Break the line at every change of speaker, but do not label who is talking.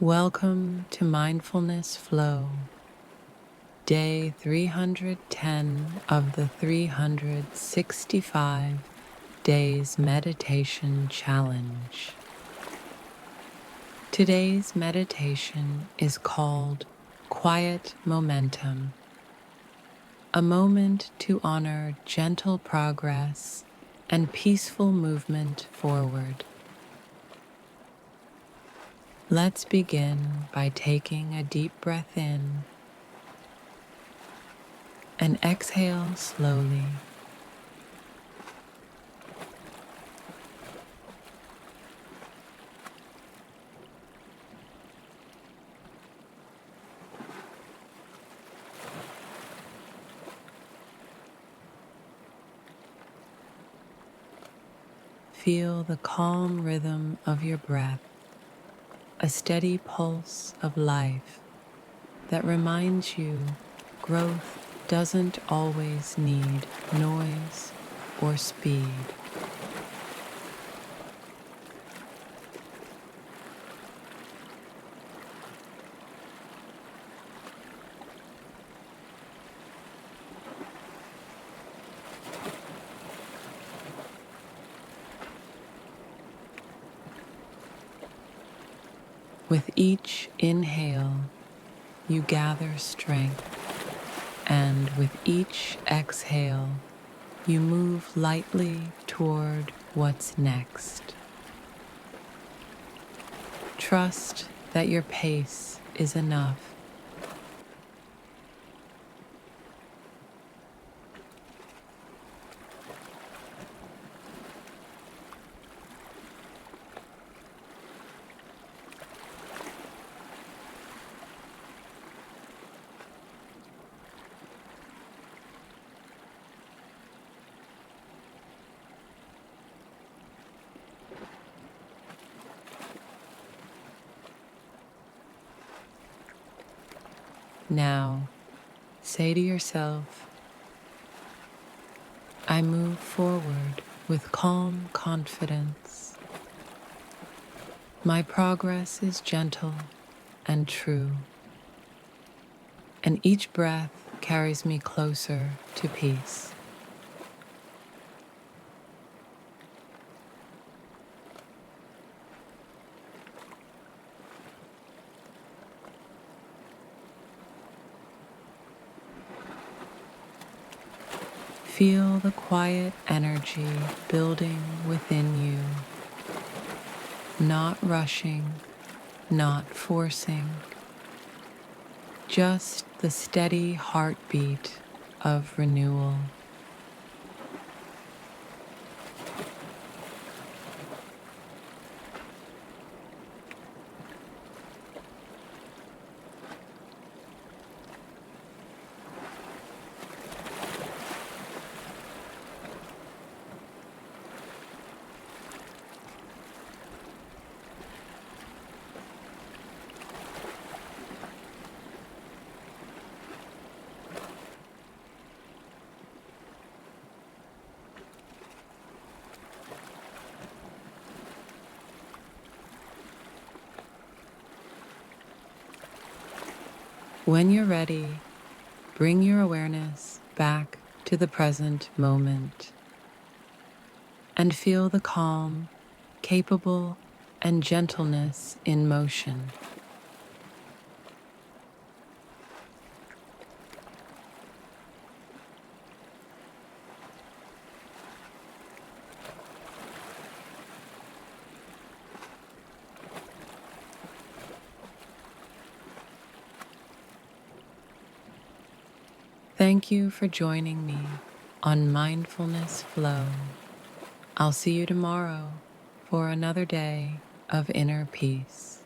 Welcome to Mindfulness Flow, day 310 of the 365 Days Meditation Challenge. Today's meditation is called Quiet Momentum, a moment to honor gentle progress and peaceful movement forward. Let's begin by taking a deep breath in and exhale slowly. Feel the calm rhythm of your breath, a steady pulse of life that reminds you growth doesn't always need noise or speed. With each inhale, you gather strength, and with each exhale, you move lightly toward what's next. Trust that your pace is enough. Now, say to yourself, I move forward with calm confidence. My progress is gentle and true, and each breath carries me closer to peace. Feel the quiet energy building within you, not rushing, not forcing, just the steady heartbeat of renewal. When you're ready, bring your awareness back to the present moment and feel the calm, capable, and gentleness in motion. Thank you for joining me on Mindfulness Flow. I'll see you tomorrow for another day of inner peace.